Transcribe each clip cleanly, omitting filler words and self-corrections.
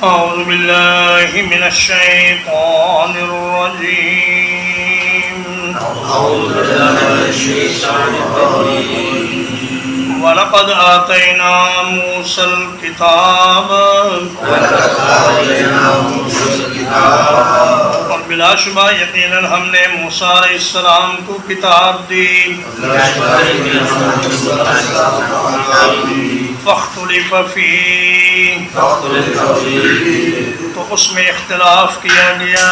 أعوذ بالله من الشيطان الرجيم. وَلَقَدْ آتَيْنَا مُوسَى الْكِتَابَ اور بلا شبہ یقیناً ہم نے موسیٰ علیہ السلام کو کتاب دی. فاختلف فیہ تو اس میں اختلاف کیا گیا.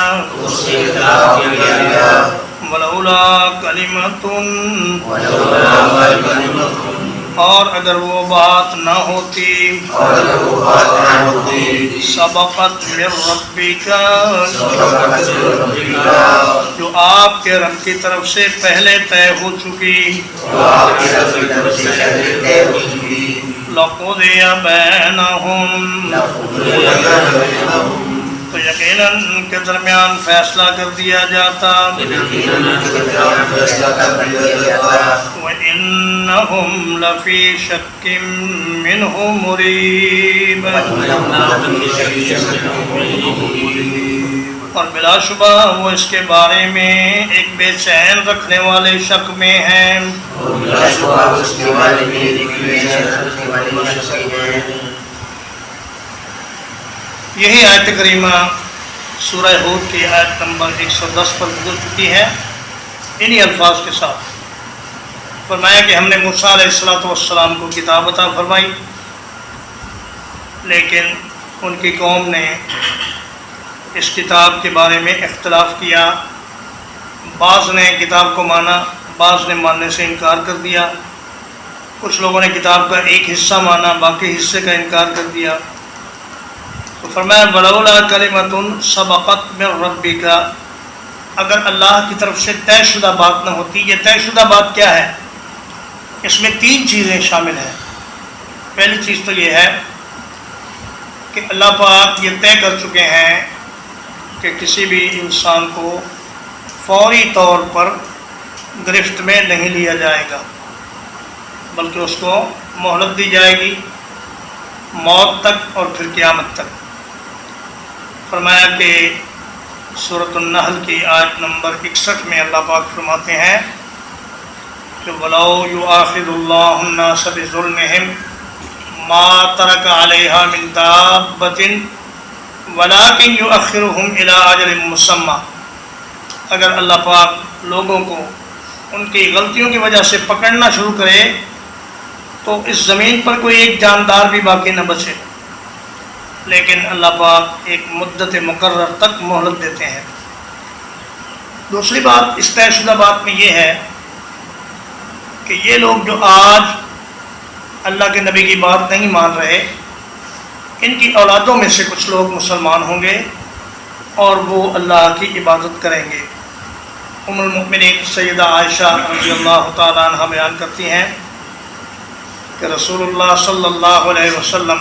ولولا کلمۃ اور اگر وہ بات نہ ہوتی سبقت من ربک جو آپ کے رب کی طرف سے پہلے طے ہو چکی. لقضی بینہم تو یقیناً ان کے درمیان فیصلہ کر دیا جاتا. وَإِنَّهُمْ لَفِي شَكٍّ مِّنْهُ مُرِيبٍ اور بلا شبہ وہ اس کے بارے میں ایک بے چین رکھنے والے شک میں ہیں. یہی آیت کریمہ سورہ ہود کی آیت نمبر 110 پر گزر چکی ہے. انہی الفاظ کے ساتھ فرمایا کہ ہم نے موسیٰ علیہ السلام کو کتاب عطا فرمائی، لیکن ان کی قوم نے اس کتاب کے بارے میں اختلاف کیا. بعض نے کتاب کو مانا، بعض نے ماننے سے انکار کر دیا. کچھ لوگوں نے کتاب کا ایک حصہ مانا، باقی حصے کا انکار کر دیا. تو فرمایا ولولا کلمۃ سبقت من ربک اگر اللہ کی طرف سے طے شدہ بات نہ ہوتی. یہ طے شدہ بات کیا ہے؟ اس میں 3 چیزیں شامل ہیں. پہلی چیز تو یہ ہے کہ اللہ پاک یہ طے کر چکے ہیں کہ کسی بھی انسان کو فوری طور پر گرفت میں نہیں لیا جائے گا، بلکہ اس کو مہلت دی جائے گی موت تک اور پھر قیامت تک. فرمایا کہ سورۃ النحل کی آیت نمبر 61 میں اللہ پاک فرماتے ہیں کہ وَلَوْ يُؤَاخِذُ اللَّهُ النَّاسَ بِظُلْمِهِمْ مَا تَرَكَ عَلَيْهَا مِنْ دَابَّةٍ وَلَكِنْ يُؤَخِّرُهُمْ إِلَىٰ أَجَلٍ مُّسَمًّى اگر اللہ پاک لوگوں کو ان کی غلطیوں کی وجہ سے پکڑنا شروع کرے تو اس زمین پر کوئی ایک جاندار بھی باقی نہ بچے، لیکن اللہ پاک ایک مدت مقرر تک مہلت دیتے ہیں. دوسری بات اس طے شدہ بات میں یہ ہے کہ یہ لوگ جو آج اللہ کے نبی کی بات نہیں مان رہے، ان کی اولادوں میں سے کچھ لوگ مسلمان ہوں گے اور وہ اللہ کی عبادت کریں گے. ام المؤمنین سیدہ عائشہ رضی اللہ تعالیٰ عنہ بیان کرتی ہیں کہ رسول اللہ صلی اللہ علیہ وسلم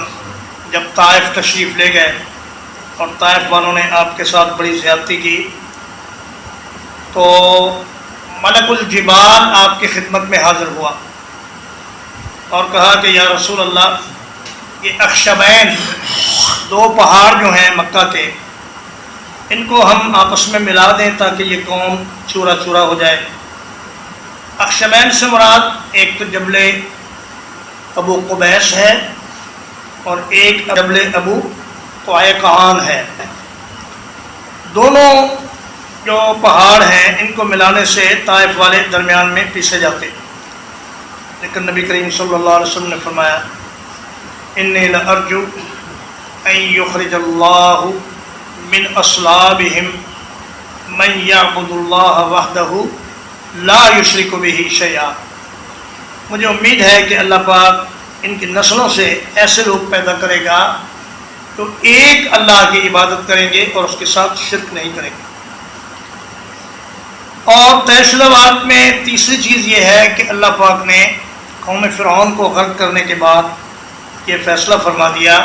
جب طائف تشریف لے گئے اور طائف والوں نے آپ کے ساتھ بڑی زیادتی کی تو ملک الجبال آپ کی خدمت میں حاضر ہوا اور کہا کہ یا رسول اللہ یہ اخشبین 2 پہاڑ جو ہیں مکہ کے ان کو ہم آپس میں ملا دیں تاکہ یہ قوم چورا چورا ہو جائے. اخشبین سے مراد ایک تو جبل ابو قبیس ہے اور ایک جبل ابو قعقاع ہے. دونوں جو پہاڑ ہیں ان کو ملانے سے طائف والے درمیان میں پیسے جاتے، لیکن نبی کریم صلی اللہ علیہ وسلم نے فرمایا انی لارجو ان یخرج اللہ من اصلابہم من یعبد اللہ وحدہ لا یشرک بہ شیئا. مجھے امید ہے کہ اللہ پاک ان کی نسلوں سے ایسے لوگ پیدا کرے گا تو ایک اللہ کی عبادت کریں گے اور اس کے ساتھ شرک نہیں کریں گے. اور طے شدہ بات میں تیسری چیز یہ ہے کہ اللہ پاک نے قوم فرعون کو غرق کرنے کے بعد یہ فیصلہ فرما دیا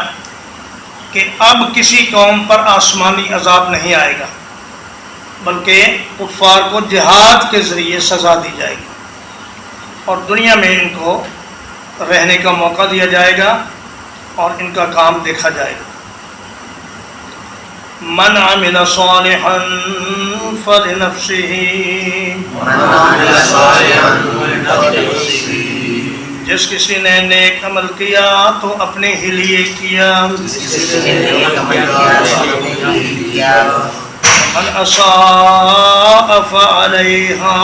کہ اب کسی قوم پر آسمانی عذاب نہیں آئے گا، بلکہ کفار کو جہاد کے ذریعے سزا دی جائے گی اور دنیا میں ان کو رہنے کا موقع دیا جائے گا اور ان کا کام دیکھا جائے گا. من عمل صالحا فلنفسه جس کسی نے نیک عمل کیا تو اپنے ہی لیے کیا، من اساء فعلیہا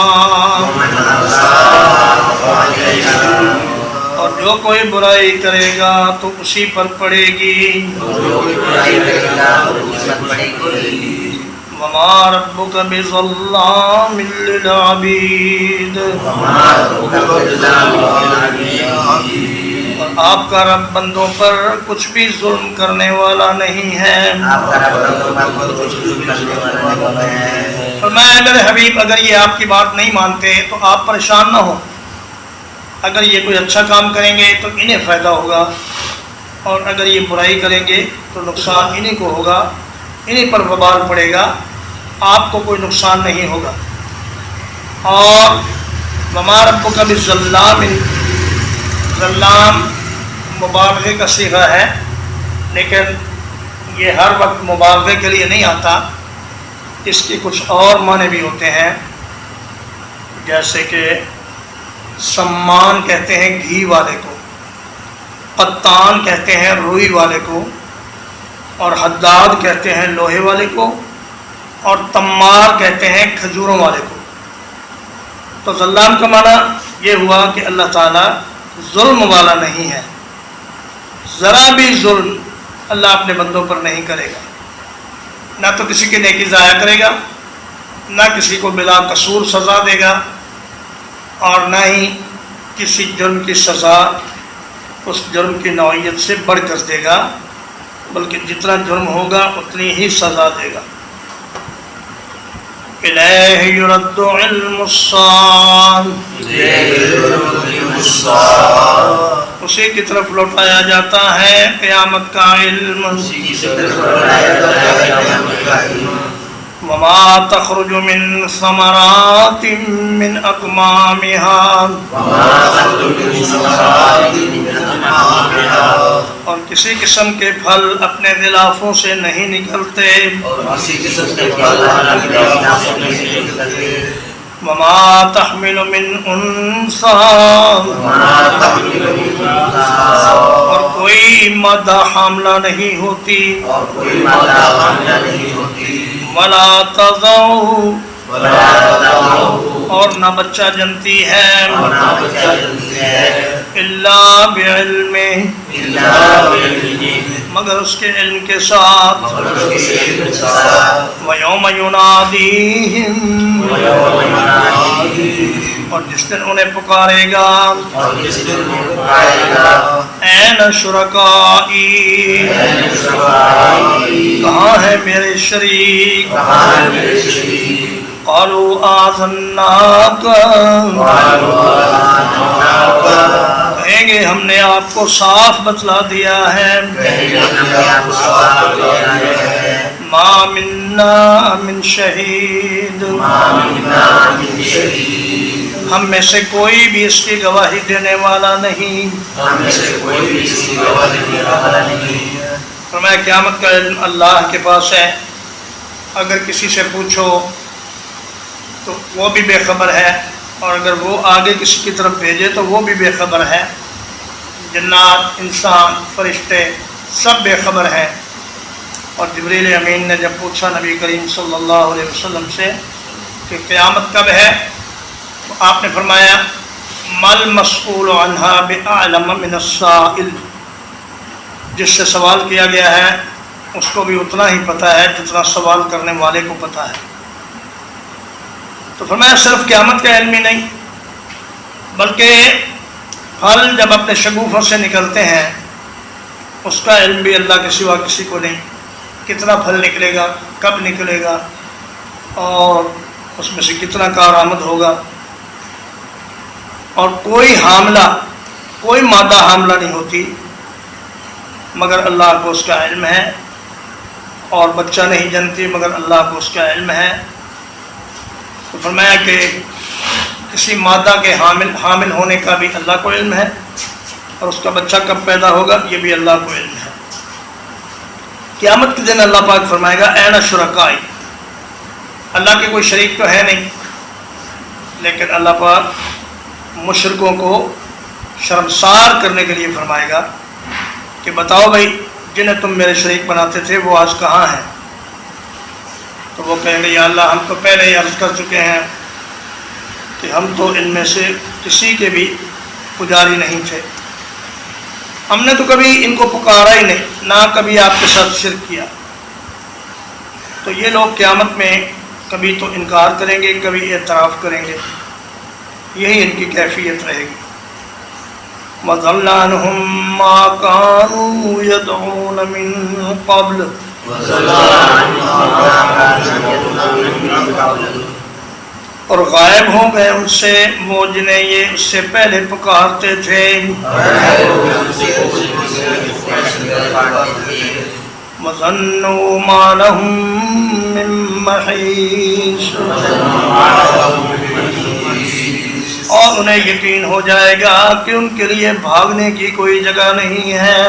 اور جو کوئی برائی کرے گا تو اسی پر پڑے گی، وما ربک بظلام للعبید اور آپ کا رب بندوں پر کچھ بھی ظلم کرنے والا نہیں ہے۔ فرمایا میرے حبیب اگر یہ آپ کی بات نہیں مانتے تو آپ پریشان نہ ہو، اگر یہ کوئی اچھا کام کریں گے تو انہیں فائدہ ہوگا، اور اگر یہ برائی کریں گے تو نقصان انہیں کو ہوگا، انہیں پر وبال پڑے گا، آپ کو کوئی نقصان نہیں ہوگا۔ اور وما ربک بظلام، ظلام مبالغے کا صیغہ ہے، لیکن یہ ہر وقت مبالغے کے لیے نہیں آتا، اس کے کچھ اور معنی بھی ہوتے ہیں، جیسے کہ سمان کہتے ہیں گھی والے کو، قطان کہتے ہیں روئی والے کو، اور حداد کہتے ہیں لوہے والے کو، اور تمار کہتے ہیں کھجوروں والے کو۔ تو ظلام کا معنی یہ ہوا کہ اللہ تعالیٰ ظلم والا نہیں ہے، ذرا بھی ظلم اللہ اپنے بندوں پر نہیں کرے گا، نہ تو کسی کی نیکی ضائع کرے گا، نہ کسی کو بلا قصور سزا دے گا، اور نہ ہی کسی جرم کی سزا اس جرم کی نوعیت سے بڑھ کر دے گا، بلکہ جتنا جرم ہوگا اتنی ہی سزا دے گا۔ الیہ یرد علم الساعۃ، اسی کی طرف لوٹایا جاتا ہے قیامت کا علم۔ وما تخرج من ثمرات من اکمامها، اور کسی قسم کے پھل اپنے غلافوں سے نہیں نکلتے، وما تحمل من انثى، اور کوئی مادہ حاملہ نہیں ہوتی، ولا تضع، اور نہ بچہ جنتی ہے، الا بعلم، مگر اس کے علم کے ساتھ، ویوم ینادیہم، اور جس دن انہیں پکارے گا، این شرکائی، کہاں ہے میرے شریک، قالوا آذناک، کہیں گے ہم نے آپ کو صاف بتلا دیا ہے، ما منا من شہید، ہم میں سے کوئی بھی اس کی گواہی دینے والا نہیں۔ فرمایا قیامت کا علم اللہ کے پاس ہے، اگر کسی سے پوچھو تو وہ بھی بے خبر ہے، اور اگر وہ آگے کسی کی طرف بھیجے تو وہ بھی بے خبر ہے، جنات، انسان، فرشتے سب بے خبر ہیں۔ اور جبریل امین نے جب پوچھا نبی کریم صلی اللہ علیہ وسلم سے کہ قیامت کب ہے، تو آپ نے فرمایا مل مسئول عنہا بأعلم من السائل، جس سے سوال کیا گیا ہے اس کو بھی اتنا ہی پتہ ہے جتنا سوال کرنے والے کو پتہ ہے۔ تو فرمایا صرف قیامت کا علم ہی نہیں، بلکہ پھل جب اپنے شگوفوں سے نکلتے ہیں اس کا علم بھی اللہ کے سوا کسی کو نہیں، کتنا پھل نکلے گا، کب نکلے گا، اور اس میں سے کتنا کارآمد ہوگا، اور کوئی حاملہ، کوئی مادہ حاملہ نہیں ہوتی مگر اللہ کو اس کا علم ہے، اور بچہ نہیں جنتی مگر اللہ کو اس کا علم ہے۔ تو فرمایا کہ کسی مادہ کے حامل ہونے کا بھی اللہ کو علم ہے، اور اس کا بچہ کب پیدا ہوگا یہ بھی اللہ کو علم ہے۔ قیامت کے دن اللہ پاک فرمائے گا این شرکائی، اللہ کے کوئی شریک تو ہے نہیں، لیکن اللہ پاک مشرکوں کو شرمسار کرنے کے لیے فرمائے گا کہ بتاؤ بھائی جنہیں تم میرے شریک بناتے تھے وہ آج کہاں ہیں؟ تو وہ کہیں گے یا اللہ ہم تو پہلے ہی عرض کر چکے ہیں کہ ہم تو ان میں سے کسی کے بھی پجاری نہیں تھے، ہم نے تو کبھی ان کو پکارا ہی نہیں، نہ کبھی آپ کے ساتھ شرک کیا۔ تو یہ لوگ قیامت میں کبھی تو انکار کریں گے، کبھی اعتراف کریں گے، یہی ان کی کیفیت رہے گی۔ وَضَلَّ عَنْهُمْ مَا كَانُوا يَدْعُونَ مِن قَبْلُ، اور غائب ہو گئے ان سے وہ جنہیں یہ اس سے پہلے پکارتے تھے۔ وَظَنُّوا مَا لَهُم مِّن مَّحِيصٍ، اور انہیں یقین ہو جائے گا کہ ان کے لیے بھاگنے کی کوئی جگہ نہیں ہے۔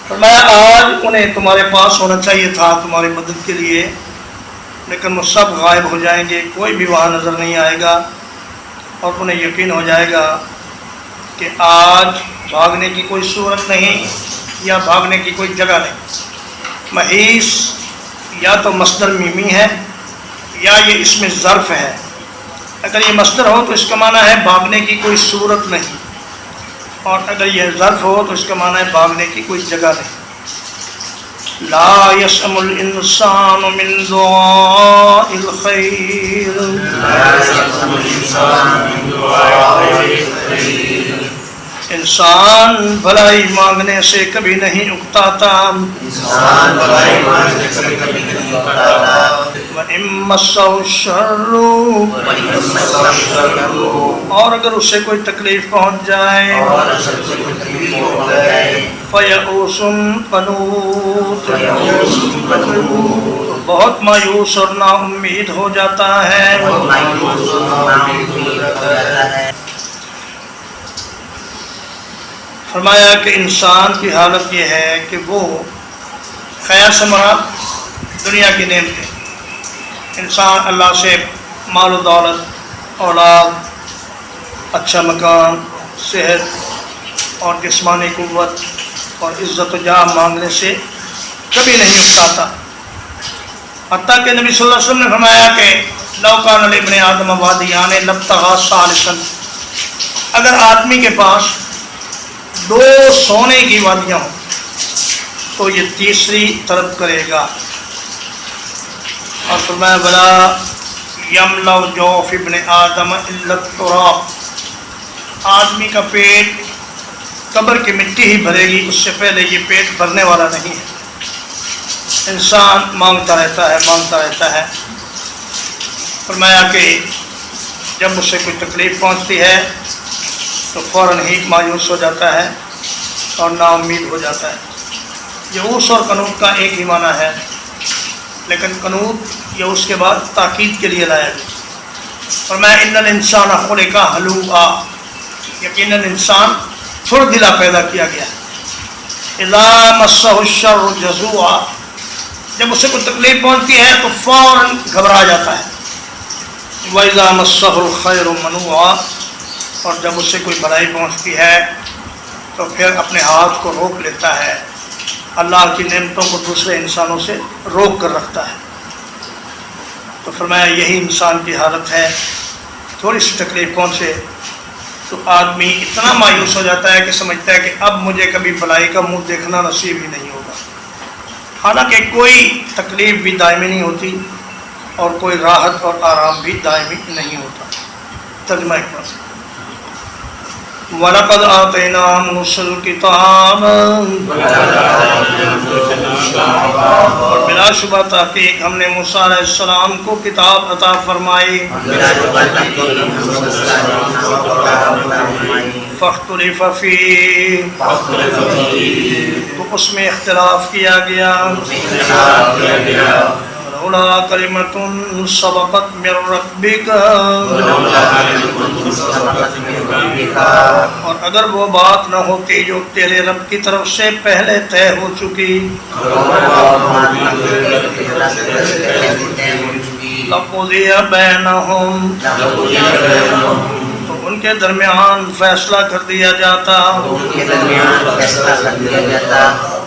فرمایا آج انہیں تمہارے پاس ہونا چاہیے تھا تمہاری مدد کے لیے، لیکن وہ سب غائب ہو جائیں گے، کوئی بھی وہاں نظر نہیں آئے گا، اور انہیں یقین ہو جائے گا کہ آج بھاگنے کی کوئی صورت نہیں یا بھاگنے کی کوئی جگہ نہیں۔ محیص یا تو مصدر میمی ہے یا یہ اس میں ظرف ہے، اگر یہ مصدر ہو تو اس کا معنی ہے بھاگنے کی کوئی صورت نہیں، اور اگر یہ ظرف ہو تو اس کا معنی ہے بھاگنے کی کوئی جگہ نہیں۔ لا یسأم الانسان من دعاء الخیر، انسان بھلائی مانگنے سے کبھی نہیں اکتاتا۔ وَإِن مَّسَّهُ الشَّرُّ، اور اگر اسے کوئی تکلیف پہنچ جائے، فَيَئُوسٌ قَنُوطٌ، تو بہت مایوس اور نا امید ہو جاتا ہے۔ فرمایا کہ انسان کی حالت یہ ہے کہ وہ خیر سے مراد دنیا کی نعمتیں، انسان اللہ سے مال و دولت، اولاد، اچھا مکان، صحت اور جسمانی قوت اور عزت و جاہ مانگنے سے کبھی نہیں اکتاتا۔ حتیٰ کہ نبی صلی اللہ علیہ وسلم نے فرمایا کہ لو کان لابن آدم وادیان لابتغى ثالثا، اگر آدمی کے پاس دو سونے کی وادیاں ہوں تو یہ تیسری طلب کرے گا۔ اور فرمایا بلا یملأ جوف ابن آدم الا التراب، آدمی کا پیٹ قبر کی مٹی ہی بھرے گی، اس سے پہلے یہ پیٹ بھرنے والا نہیں ہے۔ انسان مانگتا رہتا ہے، مانگتا رہتا ہے۔ فرمایا کہ جب اس سے کوئی تکلیف پہنچتی ہے تو فوراً ہی مایوس ہو جاتا ہے اور نا امید ہو جاتا ہے۔ یئوس اور قنوط کا ایک ہی معنی ہے، لیکن قنوط یئوس کے بعد تاکید کے لیے لایا گیا۔ فرمایا ان الانسان خلق ہلوعا، یقیناً انسان تھوڑ دلا پیدا کیا گیا ہے۔ اذا مسہ الشر جزوعا، جب اسے کوئی تکلیف پہنچتی ہے تو فوراً گھبرا جاتا ہے۔ وَإِذَا مَسَّهُ الْخَيْرُ مَنُوعًا، اور جب اسے کوئی بھلائی پہنچتی ہے تو پھر اپنے ہاتھ کو روک لیتا ہے، اللہ کی نعمتوں کو دوسرے انسانوں سے روک کر رکھتا ہے۔ تو فرمایا یہی انسان کی حالت ہے، تھوڑی سی تکلیف پہنچے تو آدمی اتنا مایوس ہو جاتا ہے کہ سمجھتا ہے کہ اب مجھے کبھی بھلائی کا منہ دیکھنا نصیب ہی نہیں ہوگا، حالانکہ کوئی تکلیف بھی دائمی نہیں ہوتی اور کوئی راحت اور آرام بھی دائمی نہیں ہوتا۔ ترجمہ اقبال، وَلَقَدْ آتَيْنَا مُوسَى الْكِتَابَ، اور بلا شبہ تحقیق ہم نے موسیٰ علیہ السلام کو کتاب عطا فرمائی۔ فاختلف فیہ، تو اس میں اختلاف کیا گیا۔ ولولا كلمة سبقت من ربك اور اگر وہ بات نہ ہوتی جو تیرے رب کی طرف سے پہلے طے ہو چکی لقضی بینہم تو ان کے درمیان فیصلہ کر دیا جاتا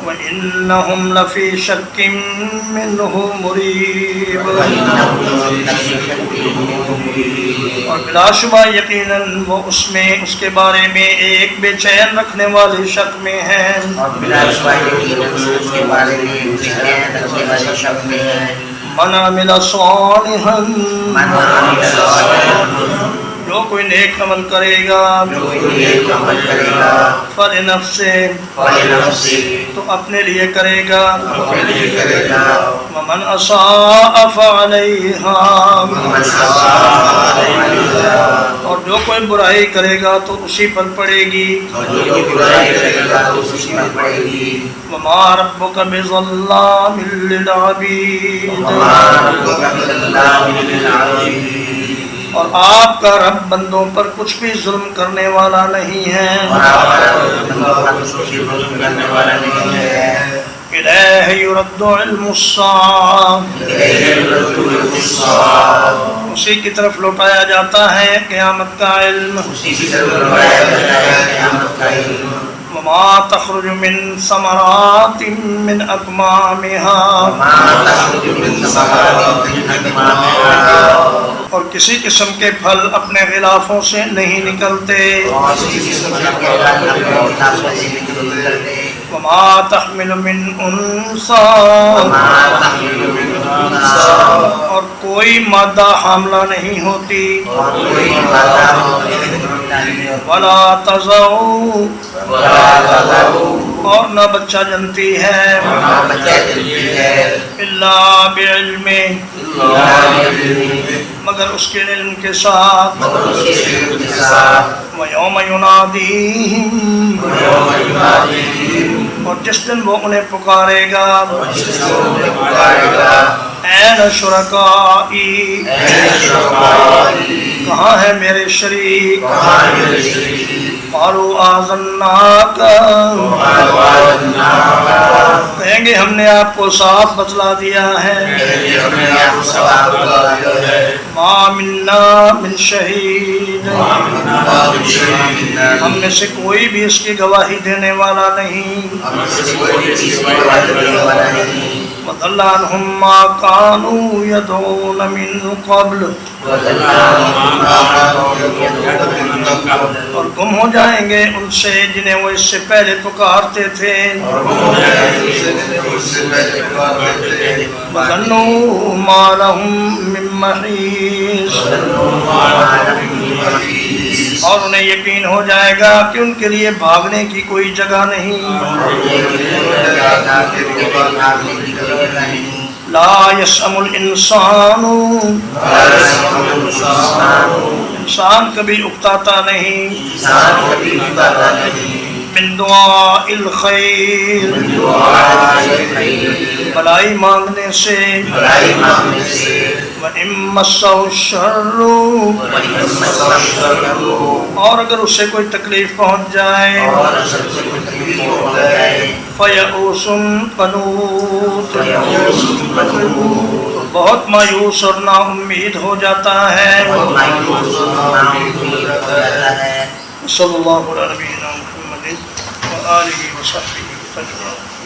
وَإِنَّهُمْ لَفِي شَكٍّ مِّنْهُ مُرِيبٍ اور بلا شبہ یقیناً وہ اس کے بارے میں ایک بے چین رکھنے والے شک میں ہیں من عمل صالحا جو کوئی نیک عمل کرے گا فَلِنَفْسِهِ تو اپنے لیے کرے گا وَمَنْ أَسَاءَ فَعَلَيْهَا اور جو کوئی برائی کرے گا تو اسی پر پڑے گی وَمَا رَبُّكَ بِظَلَّامٍ لِّلْعَبِيدِ اور آپ کا رب بندوں پر کچھ بھی ظلم کرنے والا نہیں ہے الیہ یرد علم الساعہ اسی کی طرف لوٹایا جاتا ہے قیامت کا علم وما تخرج من ثمرات من اکمامها اور کسی قسم کے پھل اپنے غلافوں سے نہیں نکلتے وما تحمل من انثى اور کوئی مادہ حاملہ نہیں ہوتی ولا تضع اور نہ بچہ جنتی ہے الا بعلم مگر اس کے علم کے ساتھ وَيَوْمَ يُنَادِيهِمْ اور جس دن وہ انہیں پکارے گا اَيْنَ شُرَكَائِي کہاں ہے میرے شریک قَالُوا آذَنَّاكَ کہیں گے ہم نے آپ کو صاف بتلا دیا ہے مَا مِنَّا مِن شَهِيدٍ ہم میں سے کوئی بھی اس کی گواہی دینے والا نہیں وَضَلَّ عَنْهُمْ مَا كَانُوا يَدْعُونَ مِن قَبْلُ اور گم ہو جائیں گے ان سے جنہیں وہ اس سے پہلے پکارتے تھے وَظَنُّوا مَا لَهُم مِّن مَّحِيصٍ اور انہیں یقین ہو جائے گا کہ ان کے لیے بھاگنے کی کوئی جگہ نہیں لا يسأم الانسان انسان کبھی اکتاتا نہیں من دعاء الخیر بھلائی مانگنے سے وَإِن مَّسَّهُ الشَّرُّ اور اگر اسے کوئی تکلیف پہنچ جائے فَيَئُوسٌ قَنُوطٌ بہت مایوس اور نا امید ہو جاتا ہے صلی اللہ علیہ وسلم وآلہ وصحبہ اجمعین.